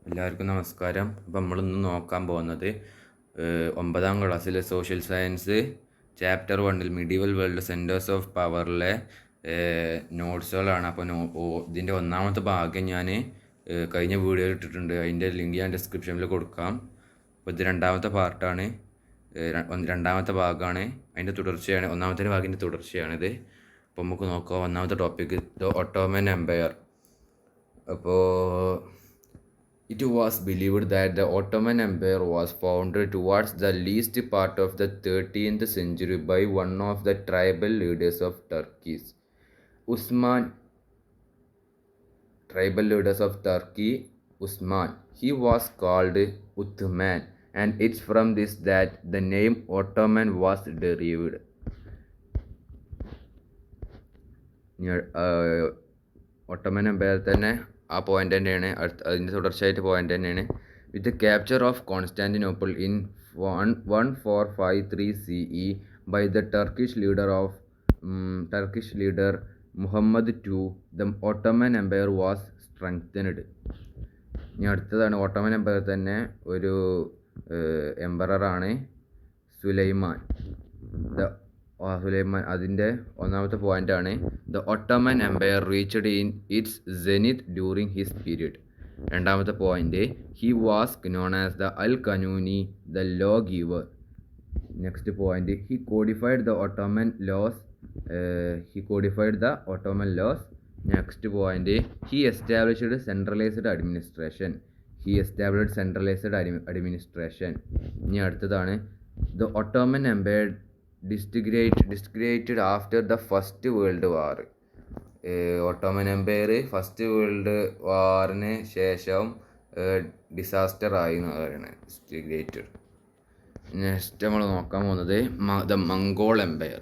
എല്ലാവർക്കും നമസ്കാരം. അപ്പം നമ്മളിന്ന് നോക്കാൻ പോകുന്നത് 9ാം ക്ലാസ്സിലെ social science chapter 1 medieval world centres of പവറിലെ നോട്ട്സുകളാണ്. അപ്പോൾ ഇതിൻ്റെ ഒന്നാമത്തെ ഭാഗം ഞാൻ കഴിഞ്ഞ വീഡിയോയിൽ ഇട്ടിട്ടുണ്ട്. അതിൻ്റെ ലിങ്ക് ഞാൻ ഡിസ്ക്രിപ്ഷനിൽ കൊടുക്കാം. അപ്പോൾ ഇത് രണ്ടാമത്തെ പാർട്ടാണ്, രണ്ടാമത്തെ ഭാഗമാണ്. അതിൻ്റെ തുടർച്ചയാണ്, ഒന്നാമത്തെ ഭാഗത്തിൻ്റെ തുടർച്ചയാണിത്. അപ്പോൾ നമുക്ക് നോക്കാം ഒന്നാമത്തെ ടോപ്പിക്ക്, ദ ഒട്ടോമൻ എംപയർ. അപ്പോൾ it was believed that the Ottoman Empire was founded towards the least part of the 13th century by one of the tribal leaders of Turkey, Usman. Usman. He was called Uthman, and it's from this that the name Ottoman was derived. Ottoman empire തന്നെ ആ point തന്നെയാണ്, അതിൻ്റെ തുടർച്ചയായിട്ട് point തന്നെയാണ്. With the capture of Constantinople in 1453 CE by the Turkish leader Muhammad II, the Ottoman empire was strengthened. ഇനി അടുത്തതാണ് Ottoman empire തന്നെ ഒരു എംപററാണ് സുലൈമാൻ. അതിൻ്റെ ഒന്നാമത്തെ പോയിന്റാണ്, the Ottoman empire reached in its zenith during his period. രണ്ടാമത്തെ point, he was known as the al Qanuni, the law giver. Next point, he codified the Ottoman laws. Next point, he established centralised administration. ഇനി അടുത്തതാണ്, the Ottoman empire disintegrated after the First World War. Ottoman empire First World വാറിന് ശേഷം disaster ആയി എന്ന് പറയുന്നത്, ഡിസ്റ്റിഗ്രേറ്റഡ്. Next നമ്മൾ നോക്കാൻ പോകുന്നത് the Mongol empire.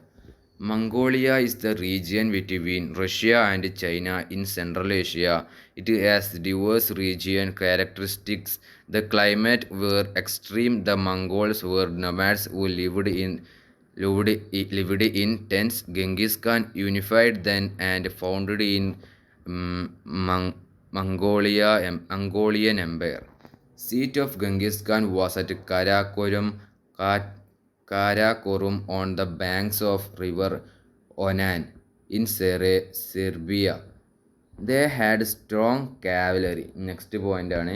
Mongolia is the region between Russia and China in Central Asia. It has diverse region characteristics. The climate were extreme. The Mongols were nomads who lived in tents. Genghis Khan unified them and founded in Mongolian Empire. Seat of Genghis Khan was at Karakorum on the banks of river Onan in Serbia. They had strong cavalry. Next point ആണ്,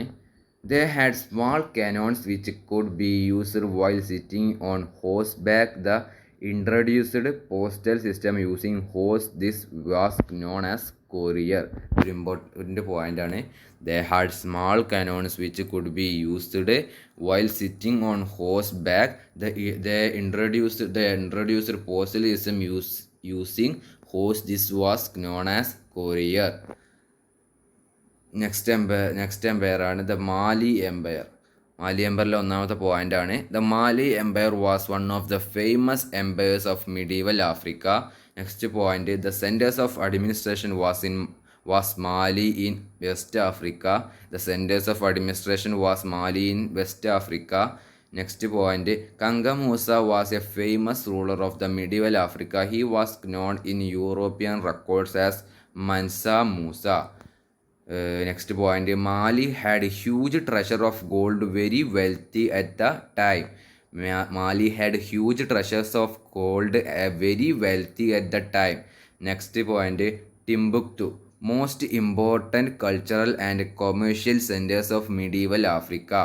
they had small cannons which could be used while sitting on horseback. The introduced postal system using horse. This was known as courier. ഒരു important point ആണ്. They had small cannons which could be used while sitting on horseback. They introduced postal system using horse. This was known as courier. Next empire ആണ് the Mali empire. Mali എംപയറിലെ ഒന്നാമത്തെ point ആണ്, the Mali empire was one of the famous empires of medieval Africa. Next point, the centres of administration was Mali in West Africa. The centers of administration was Mali in West Africa. Next point, Kanga Musa was a famous ruler of the medieval Africa. He was known in European records as Mansa Musa. Next point, Mali had a huge treasure of gold, very wealthy at the time. Mali had huge treasures of gold, very wealthy at the time. Next point, Timbuktu, most important cultural and commercial centers of medieval Africa.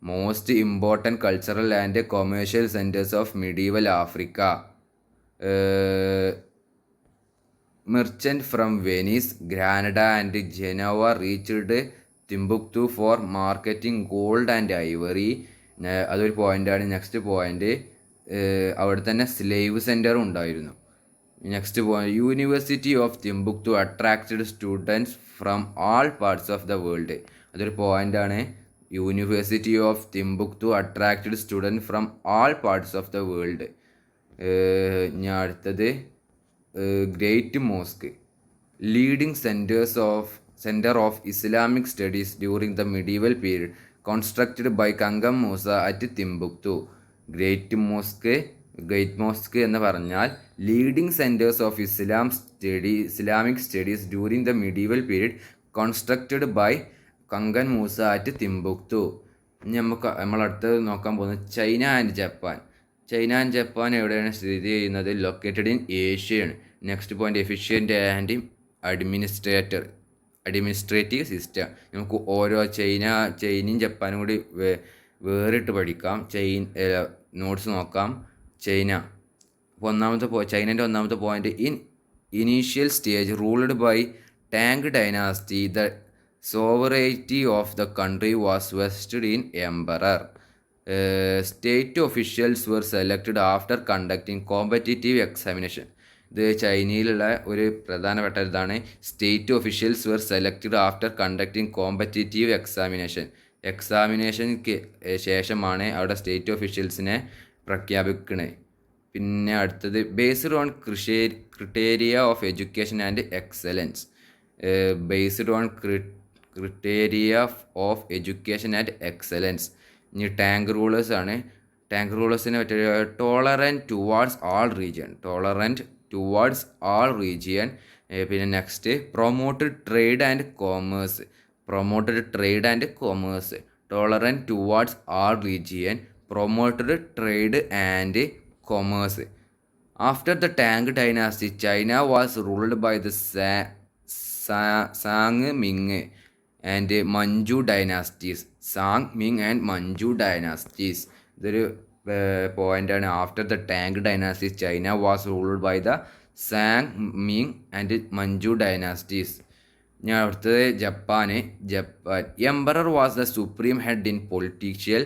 Most important cultural and commercial centers of medieval Africa. Merchant from Venice, Granada and Genoa reached Timbuktu for marketing gold and ivory. അതൊരു പോയിൻ്റാണ്. Next point, അവിടെ തന്നെ slave centre ഉണ്ടായിരുന്നു. Next point, university of Timbuktu attracted students from all parts of the world. അതൊരു പോയിൻ്റാണ്. University of Timbuktu attracted student from all parts of the world. ഞാൻ അടുത്തത് great mosque, leading centre of Islamic studies during the medieval period, constructed by Kangam Musa at Timbuktu. Great mosque എന്ന് പറഞ്ഞാൽ leading centres of Islamic studies during the medieval period, constructed by Kankan Musa at തിംബുക്തു. ഇനി നമുക്ക് നമ്മളടുത്ത് നോക്കാൻ പോകുന്നത് China and Japan. China and Japan എവിടെയാണ് സ്ഥിതി ചെയ്യുന്നത്? ലൊക്കേറ്റഡ് ഇൻ ഏഷ്യയാണ്. Next point efficient and administrative system. നമുക്ക് ഓരോ ചൈനയും ജപ്പാനും കൂടി വേറിട്ട് പഠിക്കാം. നോട്ട്സ് നോക്കാം. ചൈന ചൈനൻ്റെ ഒന്നാമത്തെ point, initial stage ruled by Tang dynasty, the sovereignty of the country was vested in emperor. State officials were selected after conducting competitive examination. ഇത് ചൈനയിലുള്ള ഒരു പ്രധാനപ്പെട്ട ഇതാണ്. State officials were selected after conducting competitive എക്സാമിനേഷന് ശേഷമാണ് അവിടെ state ഒഫീഷ്യൽസിനെ പ്രഖ്യാപിക്കണേ. പിന്നെ അടുത്തത് based on criteria of education and excellence. Based on criteria of education and excellence. ഇനി ടാങ്ക് റൂളേഴ്സ് ആണ്. ടാങ്ക് റൂളേഴ്സിനെ പറ്റിയ ടോളറൻറ്റ് ടുവാർഡ്സ് ആൾ റീജിയൻ. പിന്നെ next promoted trade and commerce. Tolerant towards all region, promoted trade and commerce. After the Tang dynasty, China was ruled by the Sang, Ming and Manchu dynasties. ഇതൊരു പോയിൻ്റാണ്. After the Tang dynasty China was ruled by the Sung, Ming and Manchu dynasties. ഞാൻ അടുത്തത് Japan. Emperor was the supreme head in political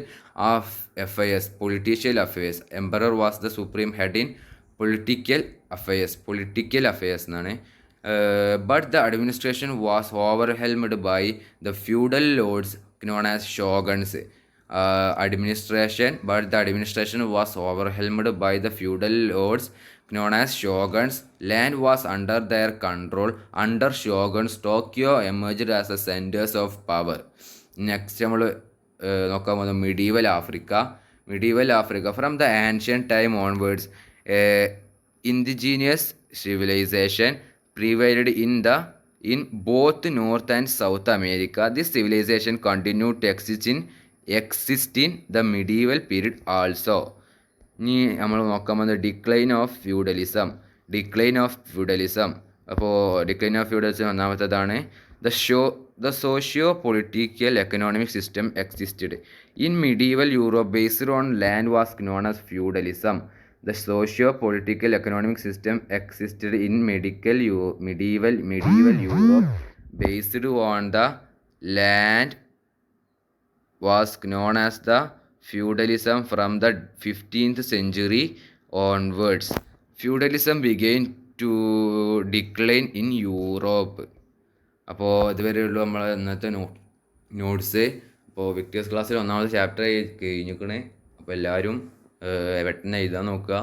affairs. Emperor was the supreme head in political affairs എന്നാണ്. But the administration was overwhelmed by the feudal lords known as shoguns. But the administration was overwhelmed by the feudal lords known as shoguns. Land was under their control. Under shoguns, Tokyo emerged as the centers of power. Next നമ്മൾ നോക്കാൻ പോകുന്നത് medieval Africa. From the ancient time onwards, indigenous civilization prevailed in both North and South America. This civilization continued to exist in the medieval period also. ഇനി നമ്മൾ നോക്കാൻ പോകുന്നത് decline of feudalism. അപ്പോൾ decline of feudalism ഒന്നാമത്തേതാണ്. The socio-political economic system existed in medieval Europe based on land was known as feudalism. The socio-political economic system existed in medieval Europe based on the land was known as the feudalism. From the 15th century onwards, feudalism began to decline in Europe. അപ്പോൾ ഇതുവരെയുള്ളൂ നമ്മൾ ഇന്നത്തെ notes. അപ്പോൾ വിക്ടേഴ്സ് ക്ലാസ്സിൽ ഒന്നാമത്തെ chapter കഴിഞ്ഞിരിക്കണേ. അപ്പോൾ എല്ലാവരും പെട്ടെന്ന് എഴുതാൻ നോക്കുക.